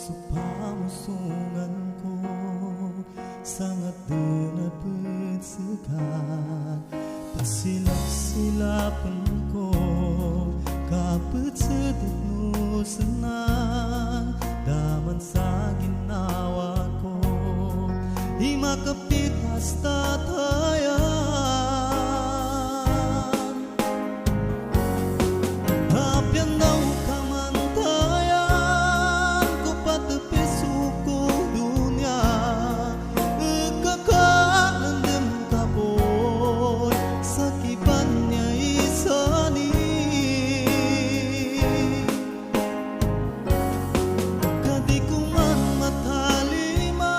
puso pamusungan ko sangat denapit sekat pasilap-silapan ko kapit sedut nu senang daman sa ginawa ko di makapit hasta tayan hapyan daw kamantayan ko patapi suku dunia kekalandem kapoy sakibannya isani kadikuman matalimang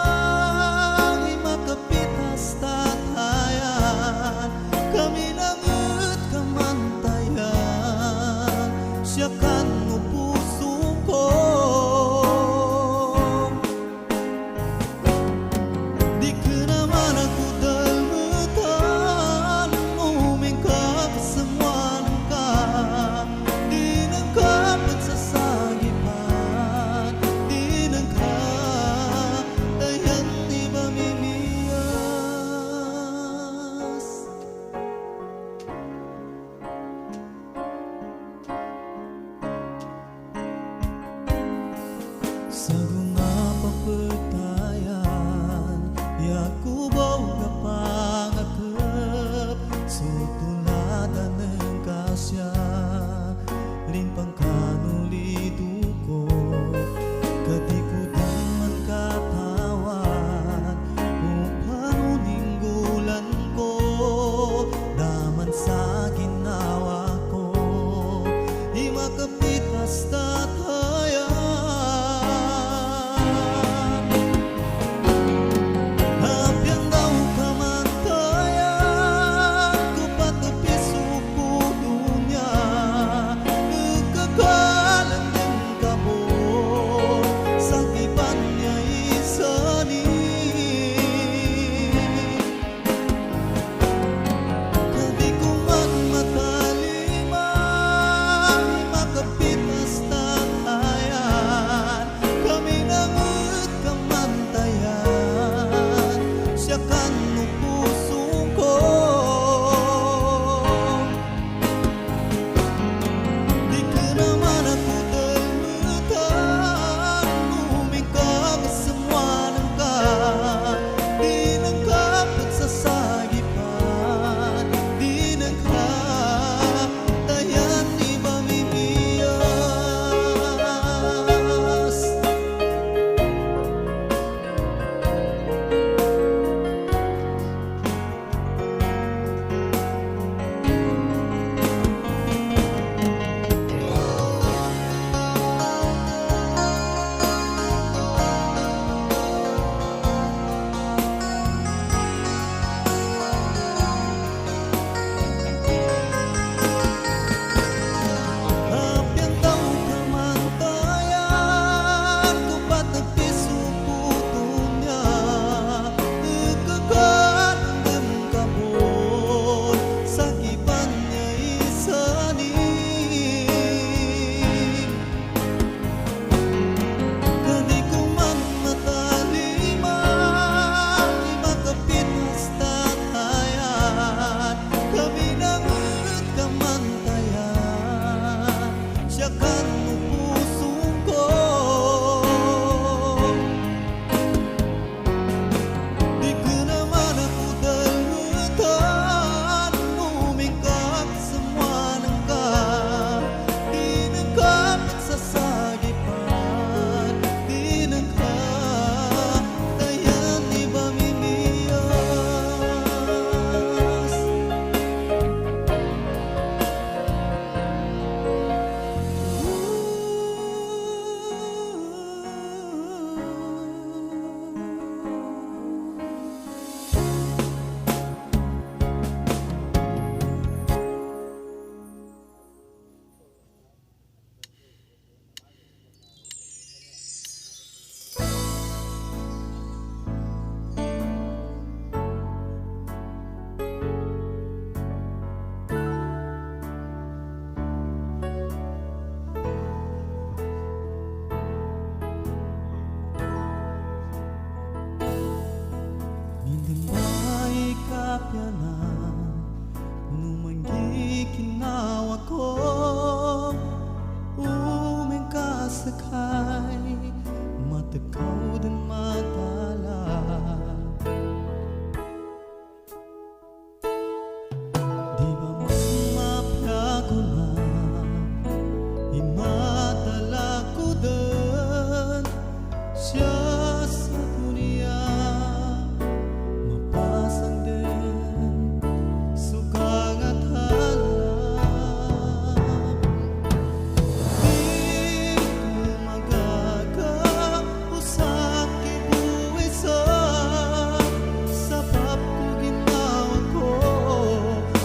imakapit hasta tayan kami nangut kamantayan siyakan mo puso ko di ka naman ako dalmutan uming ka kasamuan ka di nagkapat sa sagipan di nagka ayan di ba mimiyas sa mga papatayan yaku boga pangakap sutuladan ng kasya rin pangkanulido ko kadikudan man katawan upang uninggulan ko daman sa ginawa ko di makapit hasta tayan tekau dan matala. Di ba mapya ko na imatala ko dan siya sa dunia mapasang din sukang at halap. Di ko magagausap kibuisa sa papo ginawa ko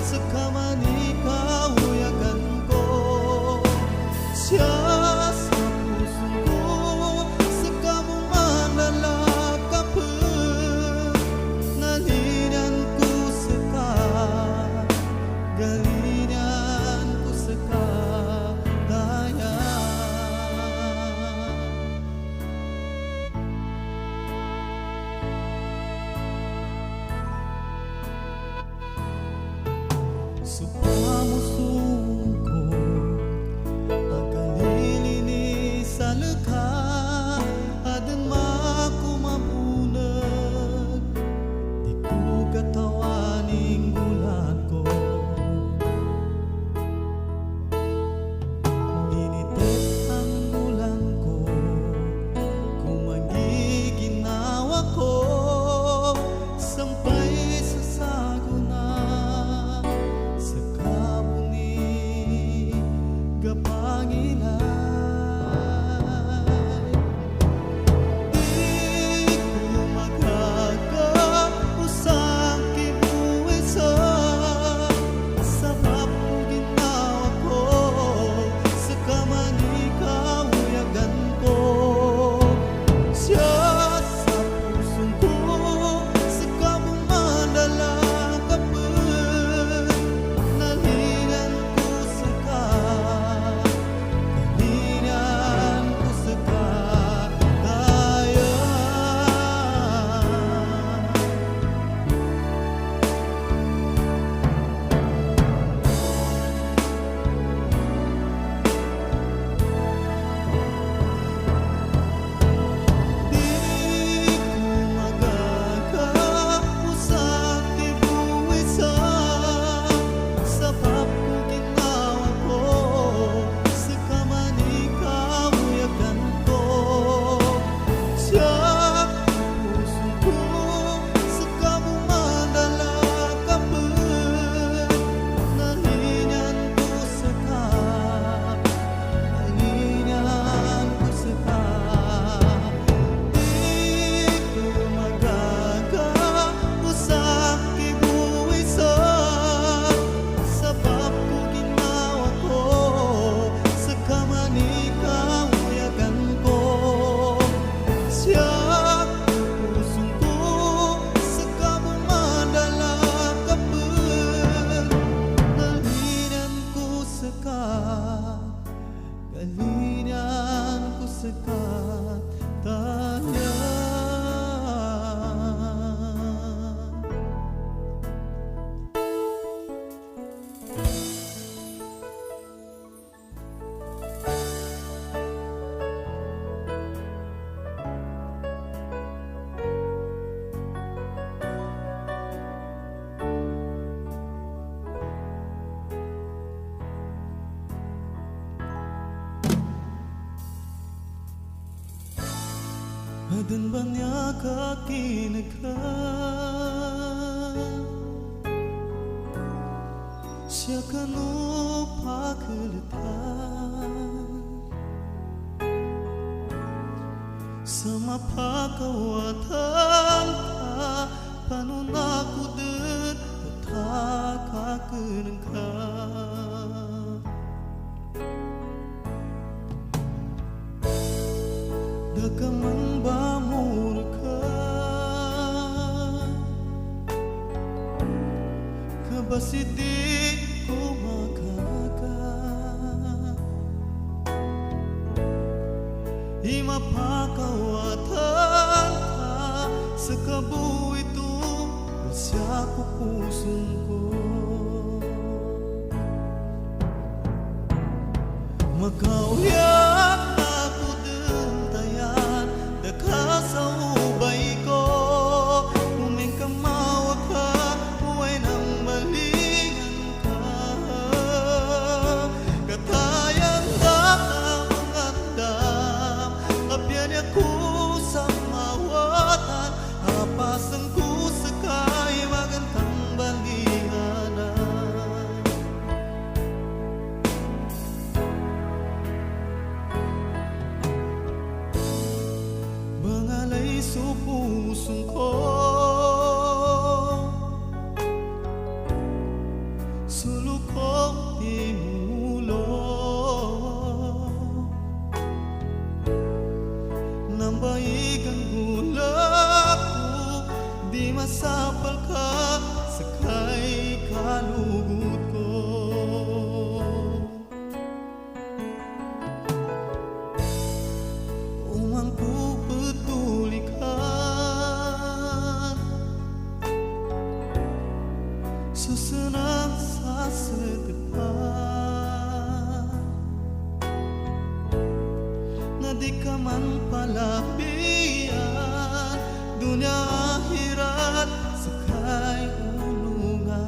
sa kaman ikaw yagan ko siya sa puso ko sa kamong manlalakapin nalinan ko sa ka galinan ko sa kadaya. Supamusong ko pagkalilini sa lekha adan maku mabunag di ko katawaning gulat ko initit ang gulan ko kung magiginawa ko sampay sa saguna sa kabuni gapanginay. Di ko magagausap kibuisa sa papo ginawa ko sa kaman ikaw yagan ko siya sa pusong ko sa kamong manlalakapin nalinan ko sa ka galinan ko sa kadaya. Di ko magagausap kibuisa sa papo ginawa ko sa kaman ikaw yagan ko siya puso ko sa kamong manlalakapin nalinan ko sa ka galinan ko sa di ko magagausap kibuisa sa papo ginawa ko sa kaman ikaw yagan ko siya pusong ko sa kamong manlalakapin nalinan ko sa ka galinan ko sa kadaya. Adan banyak kakinaghan siya kanu pakalatan sa mapakawatan ka panunakudet utakakanengkan dakaman bangun ka kabasidi ko makaka imapakawatan ka sa kabu ito siya ko pusong ko magkauyak ako din tayan aku sama watan hapasan ku sekay magandang balinganan. Bangalay sa pusong ko, sulukok timulo, nang baigang gulak ko, di masapal ka sakay kalugod ko. Umangku petuli ka susunod sa sedepan, na di ka man palapian, dunia akhirat sakay ulungan.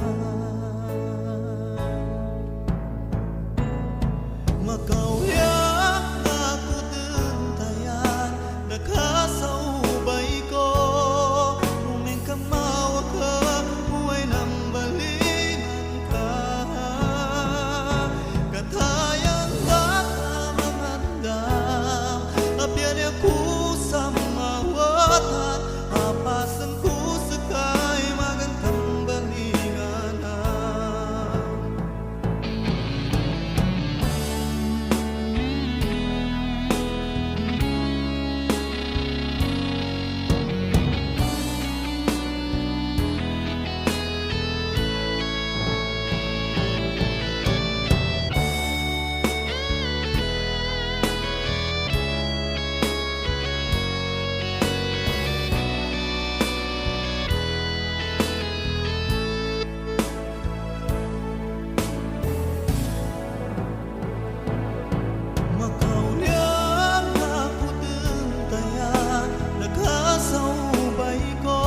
Makauyang ako dentayan, nakasaubay ko, umeng kamawa ka, buhay ng balingan ka. Katayan data mangandam, abyan ako sa mawatan, apasan ko sakay magandang balinganan. Makaulyan ako dentayan, nakasaubay ko,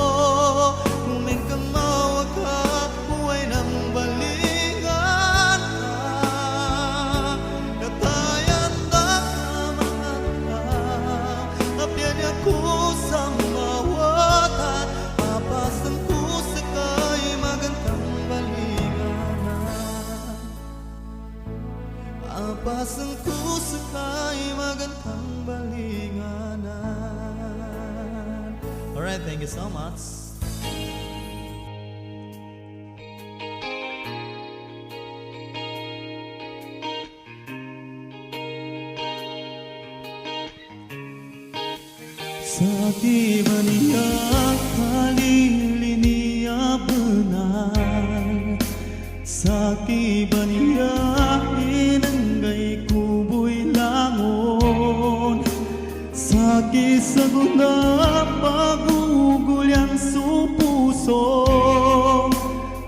umeng kamawa ka, buhay ng balingan ka. Katayan da ka mangandam, abyan ako sa mawatan, apasan ko sakay magandang balinganan. Apasan ko sakay magandang balinganan. Alright, thank you so much. Sa tibaniya kaliliniya benar, sa tibaniya inanggay kuboy langon, sa kisaguna pagugulyan su puso,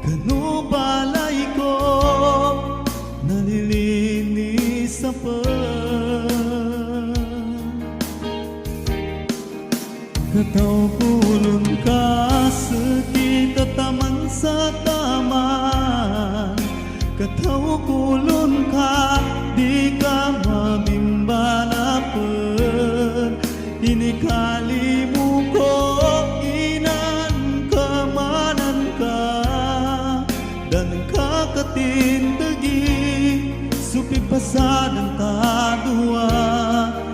kanu balay ko nalilinis sa kataw kulon ka sekita taman sa taman, kataw kulon ka di ka mabimbanapan, inikali mo ko inan kamanan ka, dan kakatindagi supi pasadang kadua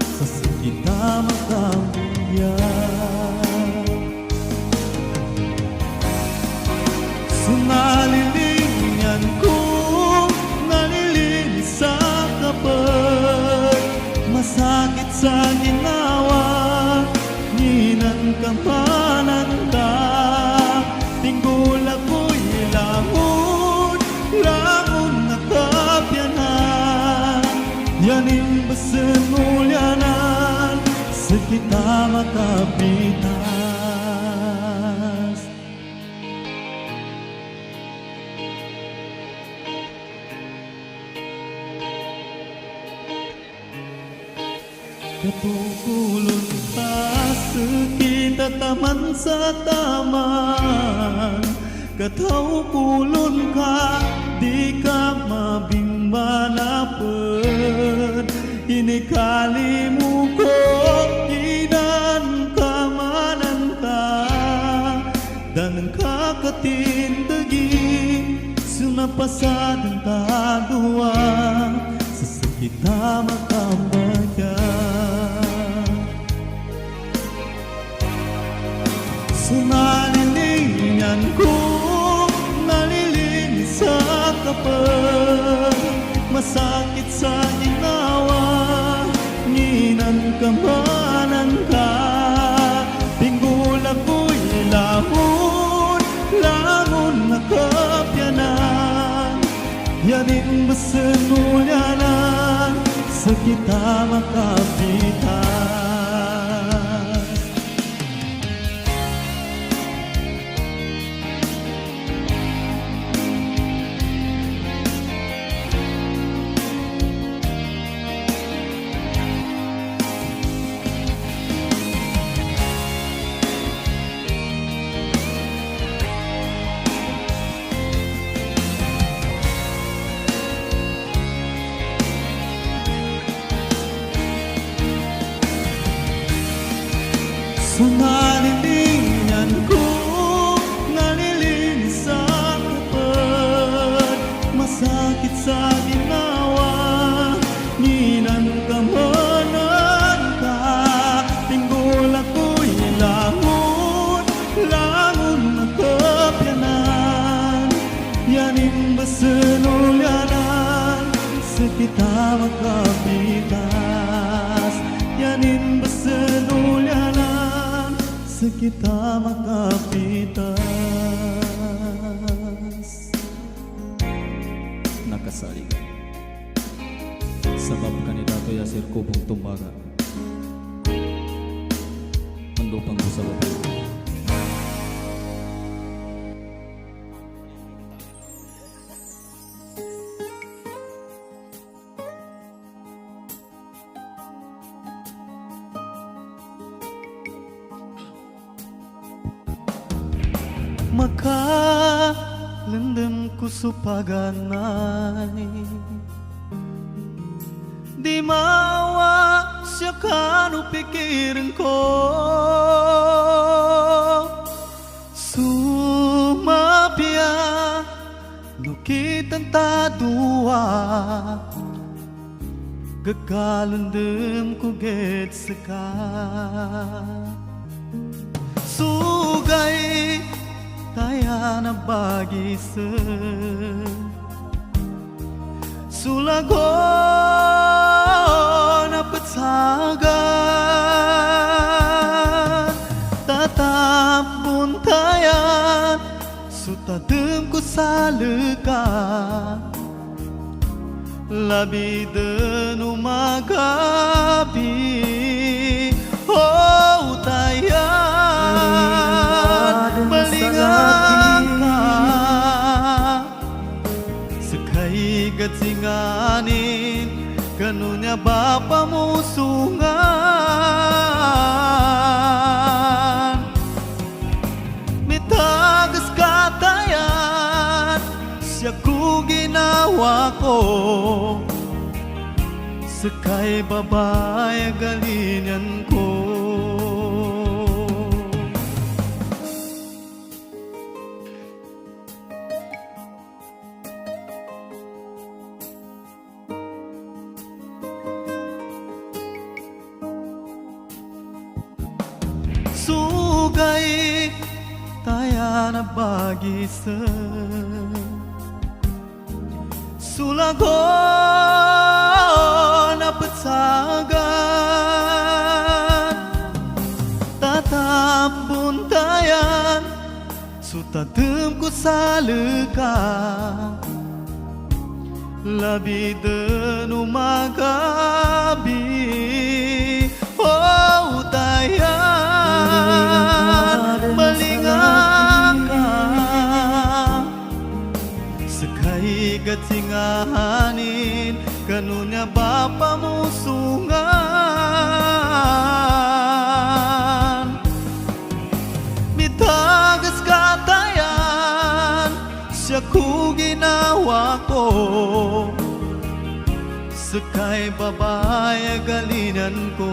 sa sekita makambuyan. Nalilingan ko, nalilinis sa kapag masakit sa ginawa, ninan kampanan ka, tinggol ako'y langon, langon na kapyanan, yanin basen ulyanan, sa kita makapitan. Katukulon ka sekita taman sa taman, kataw kulon ka di ka mabimbanapan, inikali mo ko ina makambayan. Sunaliliyan ko, nalilinis sa kapal. Masakit sa ginawa, nginan kamanan ka. Pinggul ako'y langon, langon na kapyanan. Yanin basenulyanan, sa kita makapitan. Sunaliliyan ko, nalilinis sa kapal. Masakit sa ginawa, nginan kamanan ka. Pinggul ako'y langon, langon na kapyanan. Yanin basenulyanan, sa kita makapitas. Yanin basenulyanan, sa kita makapitas. Nakasali sebab kandidato Yasir Kubung Tumbaga mendukung usaha Makalandam ko supaganay, di mawa siya kanu pikirin ko. Sumapya nukitan tadua, gagalandam ko get saka. Sugay kaya na bagi sulago na petsagan. Tatap buntayan sutadem ko sa leka. Labi den umagabi, oh tayan malingan ka. Sekay gatsinganin, kanunya bapa musungan. Mitagas katayan, siya ku ginawa ko. Sekay babae galinyan ko. Sugay taya na bagi sulago na petsagan. Tatap buntayan sutadem ko sa leka. Labi den umagabi, oh tayan malingan ka. Sekay gatsinganin, kanunya bapa musungan. Mitagas katayan, siya ku ginawa ko. Sekay babae galingan ko.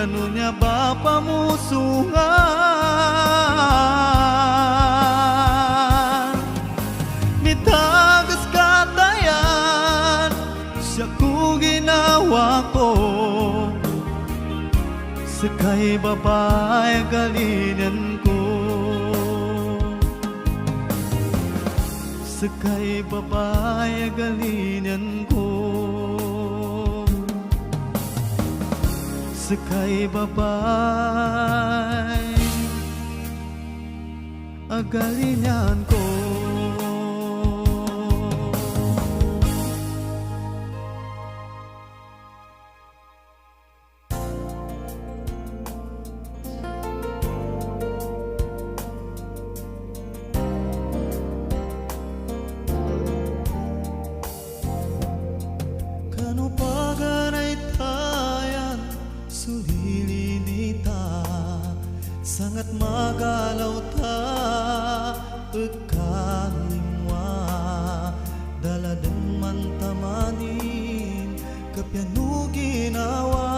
kanunya ba pamusungan mitagas katayan siya ko ginawa ko sekay babae galingan ko sekay babae galingan ko sekay babae agalingan ko. Kanu paganay tayan sulilinita sangat magalaw ta pagkalimwa daladang mantamanin kapyanu ginawa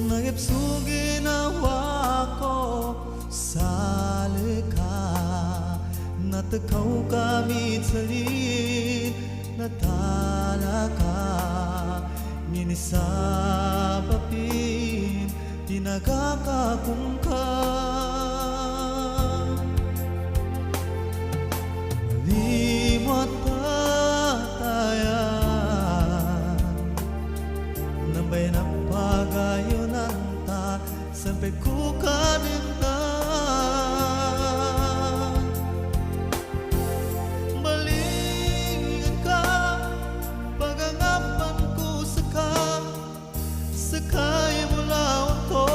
nagipsu ginawa ko sa lika natakaw kami salin natalaka minisabapin tinagakakungka limot tatayan nambay na pagayunan ta sampai ku kanina sekay mula ko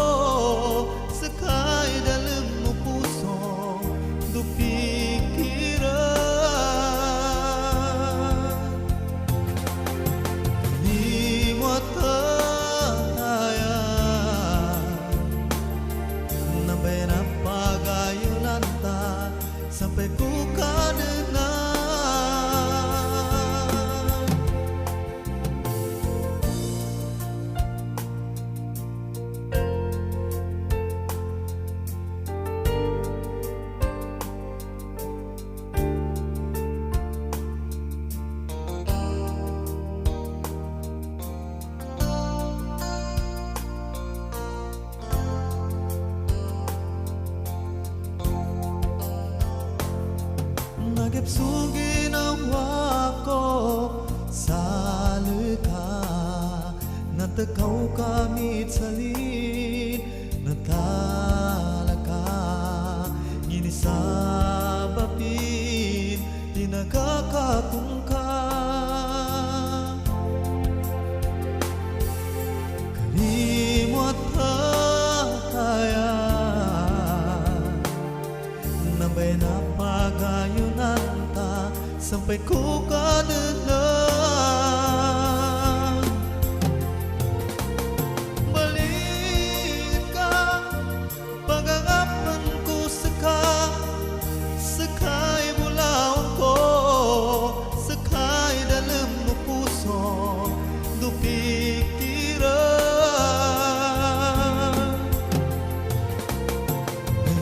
sekay dalam mo puso do pikiran limot tayan nambay na pagayunan ta sampai ku kanina nagipsu ginawa ko sa lika natakaw kamit salin natalaka ginisabapin tinagakakungka kalimot tatayan nambay na pagayunan ta sampai ku kanina balik ka pagangapan ko sekay bulaw ko sekay dalam mo puso do pikiran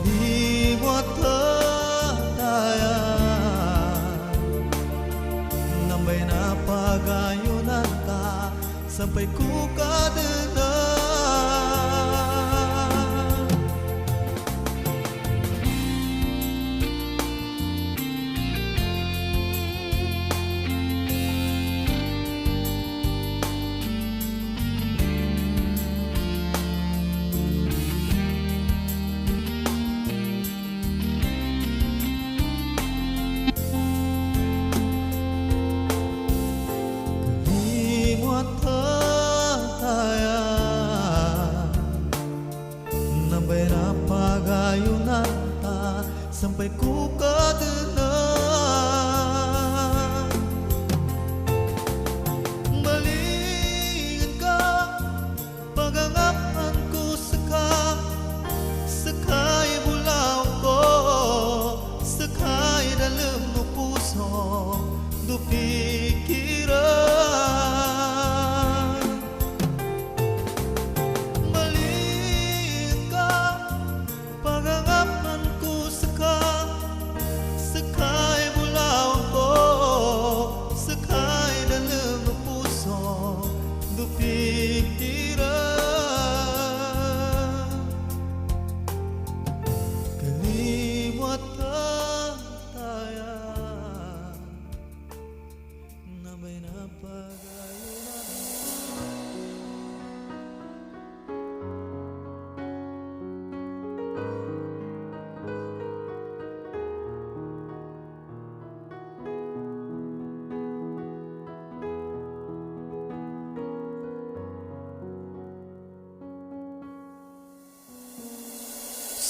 limot nambay na pagayunan ta sampai ku kadena nambay na pagayunan ta sampai ku kadena balingan ka pagangapan ko sekay bulaw ko sekay dalam mo puso do pikiran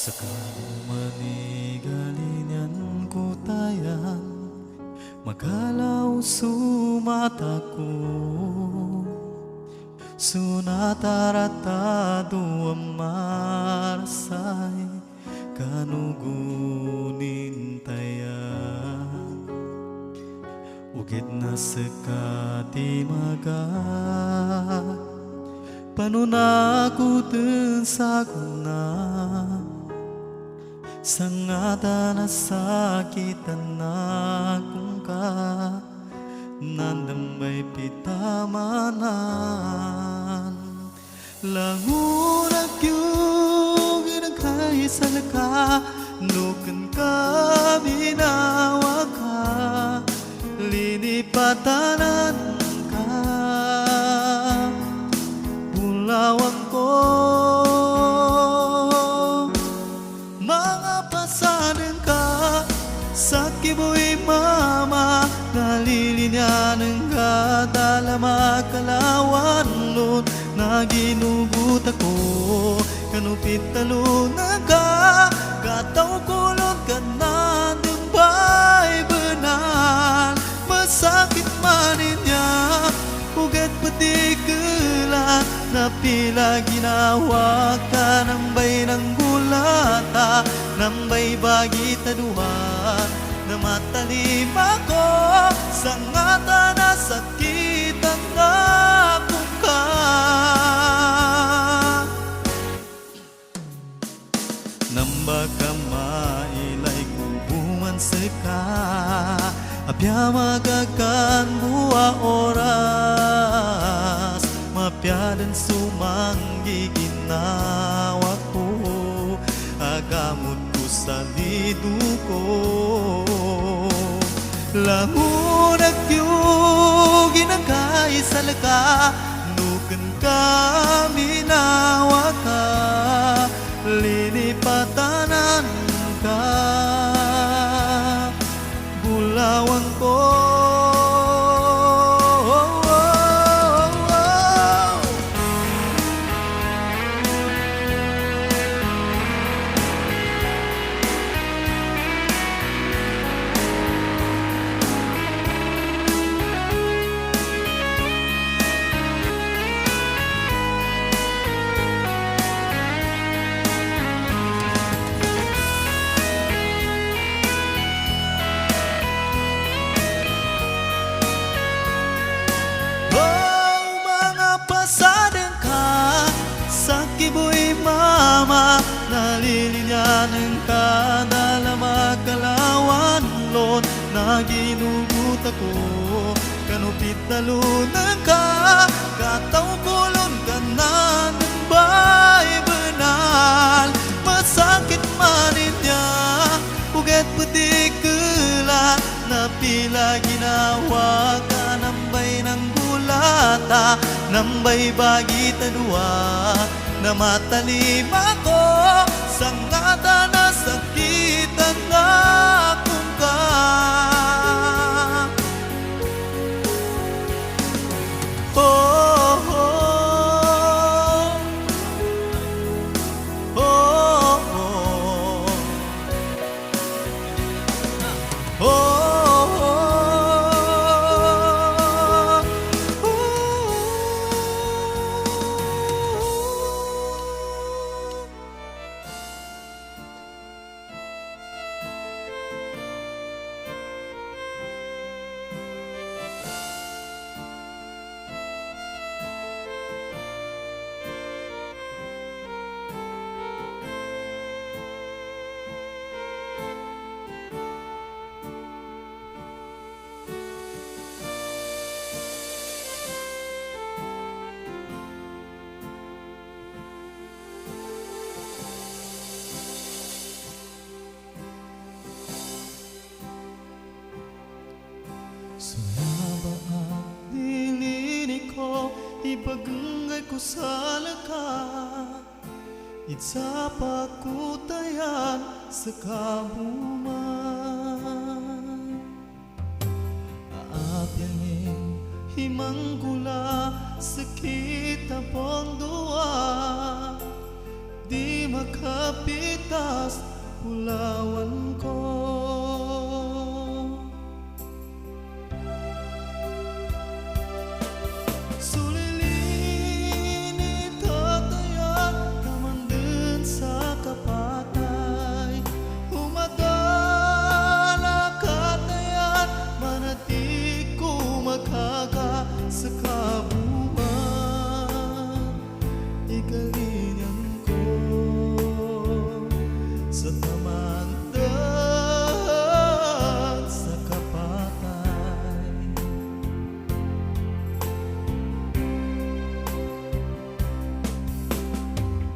Sakang manigalinyan ko tayan, magalaw sumataku, sunataratado amarasay kanugunin tayan. Ugit na sekati magat, panunakutin sakuna, sangata na sakitan akong ka, nandambay pitamanan. Langunak yung ginagkaisal ka, nukan ka binawa ka, linipatanan ka, bulawang ko. Mga pasanin ka sa kibu'y mama, nalilinyanan ka dalama kalawan lun, naginugot ako kanupit talunan ka, kataw kulot ka na dumbay benar, masakit manin niya ugat pati gelat, napila ginawa ka nambay ng gulata, nambay bagi tadua na matalim ako, sangata na sakitan ako ka. Namba ka mailay kubuman seka, apya magakan buwa oras, mapya dan sumanggi ginawa ko, agamot ko sa lido ko. Langunak yung ginakaisal ka, nukan ka minawa ka, linipatanan ka, bulawang ko. Kibu'y mama, nalilinyanan ka dalama kalawan lon, naginugot ako kanupit talunan ka, kataw kulon ka na nambay benal, masakit manin niya ugat pati kelat, napila ginawa ka nambay ng gulata, nambay bagi tadua na matalim ako, sangata na sakitan akong ka. Oh, oh, oh, oh, oh. Sunaba ang dilini ko, ibagangay ko sa laka, itsa pa kutayan sa kabuman. Aapyangin himang gula, sakit na pondua, di makapitas pulawan ko. Sulilini tatayan taman din sa kapatay, humadala katayan manati ko makaga sa kabuman, igalingan ko sa tamandan sa kapatay.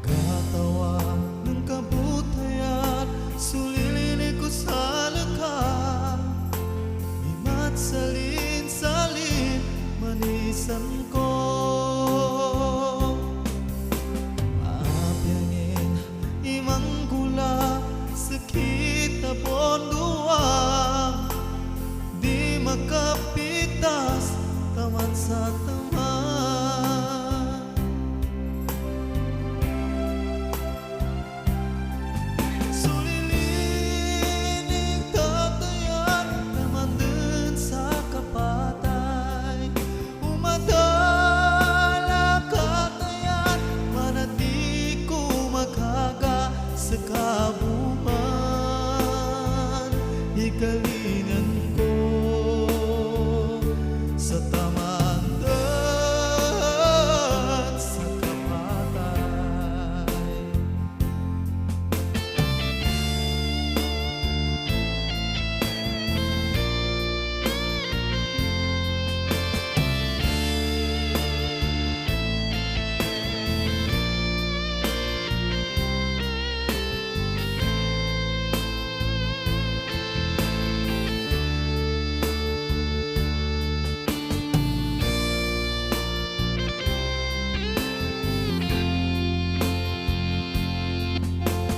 Katawa ng kabutayan, sulilini ko sa luka, imat salin-salin manisan ko. Apyangin imang gula sakit na bondua, di makapitas taman sa taman. Sulilini tatayan taman din sa kapatay, umadala katayan manati ko makaga sa kabuman, igalingan ko sa tamandan sa kapatay.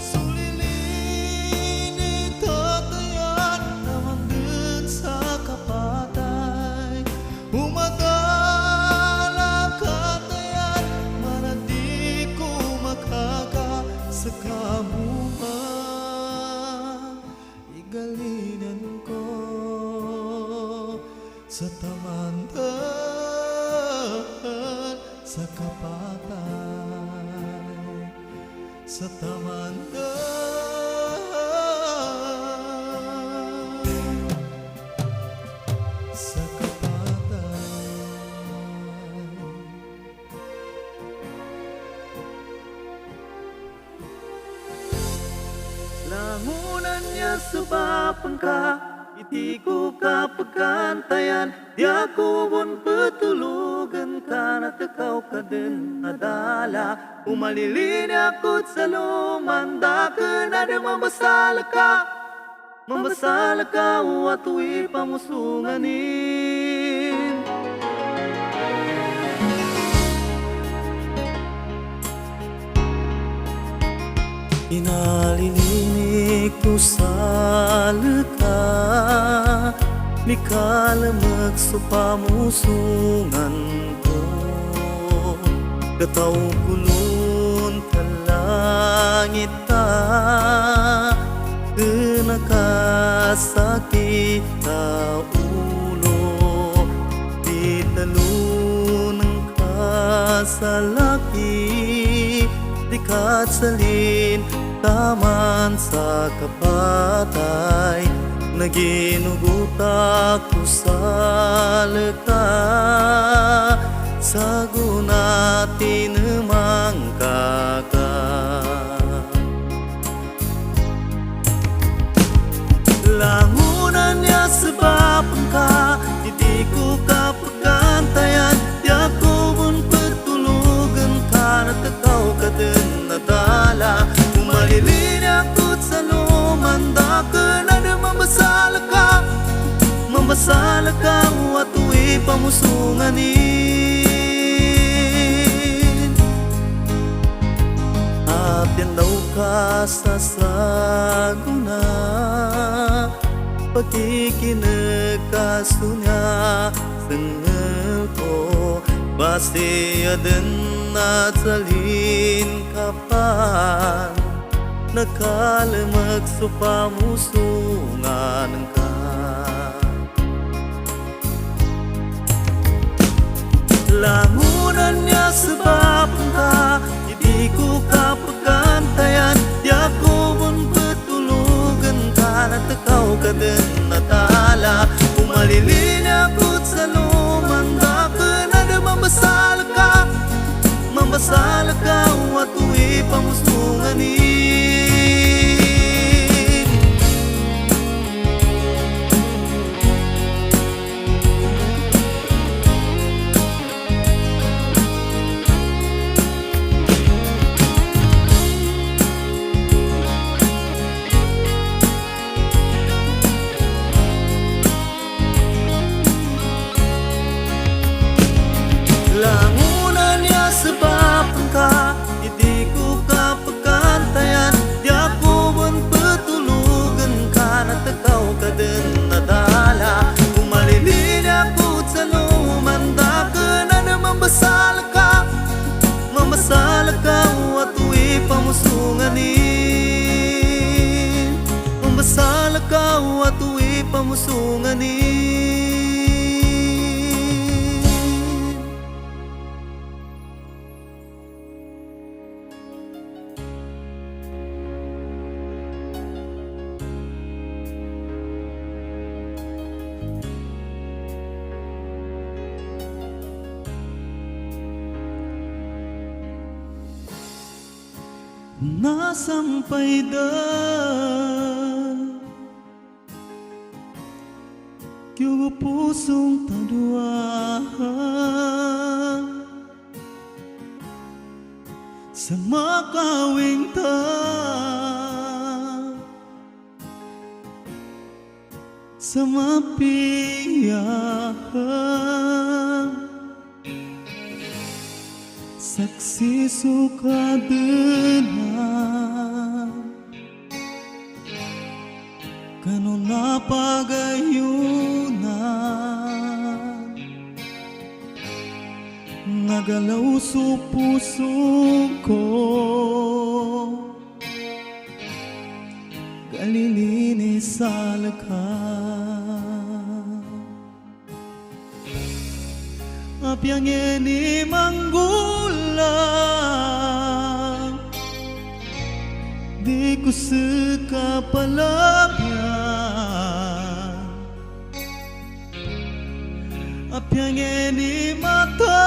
Sulilini tatayan taman din sa kapatay, umadala katayan manati ko makaga sa kabuman, igalingan ko sa tamandan sa kapatay, sa tamandan sa kapatay. Langunan niya sa bapangka, iti ko kapagkantayan, di ako bon petulugan ka na takaw ka din nadala. Umalilini ako't sa lumanda ka na di mambasala ka at uwi pamusunganin. Inalilinig ko sa luka, di kalamag sa pamusungan ko. Kataw kulun kalangit ta, kinakasakit ta ulo, di talunang ka sa laki, di katsalin taman sa kapatay, naginuguta ko sa luka, sa gunatin namang kaka. Langunan niya sa bapangka, hindi ko kapagkantayan, di ako mon petulugan ka na takaw ka din nadala. Umalilini ako't sa lumanda ka na di mambasala ka at uwi pamusunganin. Apyan daw ka sa saguna, pakikinagkasunya sengel ko, basi aden at salin kapan. Nakalamak supamusungan ka. Lamunan niya sebab ka, hindi ko kapagantayan. Di ako pun petulugan ka, natakaw ka din natala. Umalilin ako sa lumanda ka, na mambasal ka. Mambasal ka, watuwi pamusunganin. Langunan niya sebab ka, hindi ko kapagantayan. Di ako pun petulugan ka, natakaw ka din nadala. Umalilin ako sa lumanda ka, na mambasal ka. Mambasal ka, watuwi pamusunganin. Mambasal ka, watuwi pamusunganin. Nasampai dah Kyo pusong tadua Sama kawing ta Sama piyah Saksi suka denang Kano napagayunan Nagalaw sa puso ko Galilinis sa lakhan Apyang ini manggulang Di ko suka palagyan Apyang ini matalang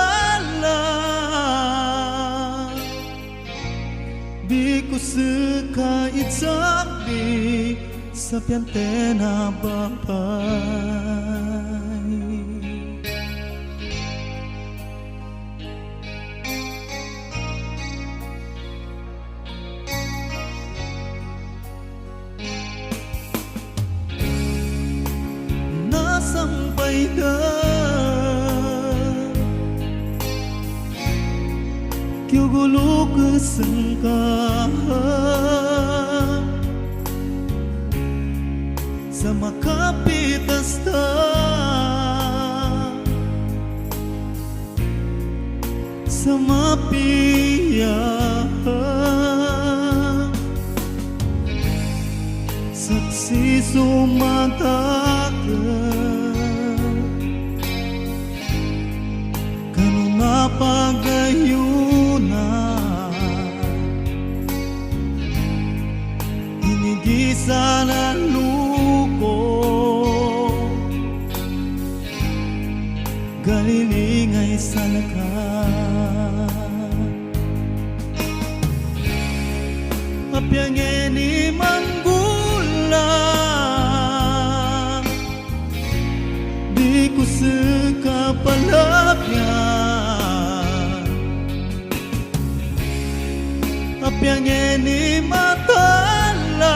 Di ko suka itsabi Sa piante na babay Sampai dah Kyo gulo kesengkahan Sama kapitas dah Sama piyah Saksi sumata Napagayunan Hinigisa na luko Galilingay sa lakhan Apyang ini manggulang Di ko suka palagyan Apyang ini matalang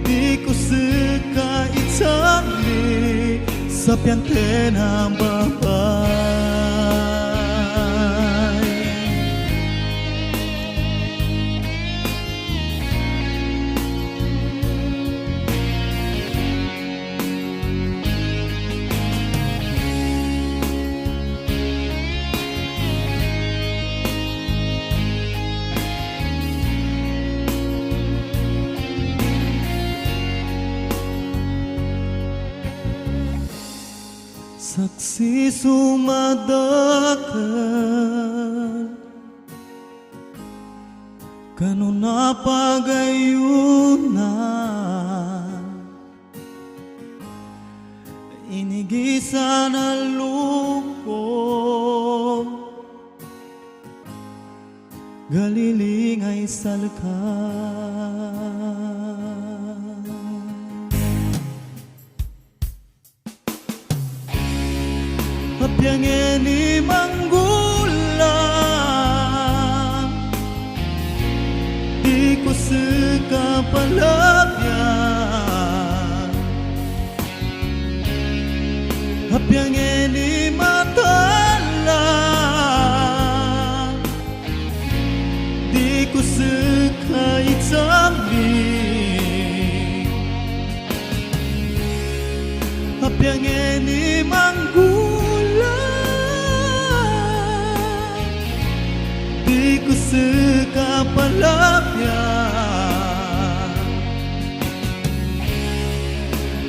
Di ko suka itali Sa piante na babay Saksi sumadakal kanuna pagayunan inigisa na luko galilingay salkan Hapyang ni manggulang di ko suka palagyan Hapyang ni matalang di ko suka itambing Hapyang ni manggulang di ko suka palagyan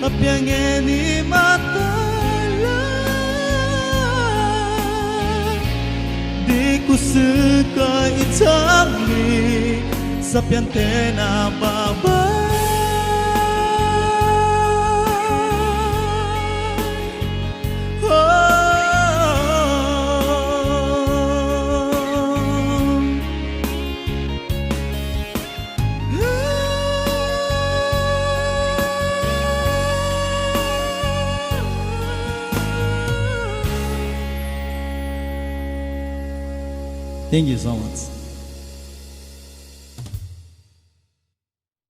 Hapyang ni matalang di ko suka itangli sa piyante na babay Thank you so much.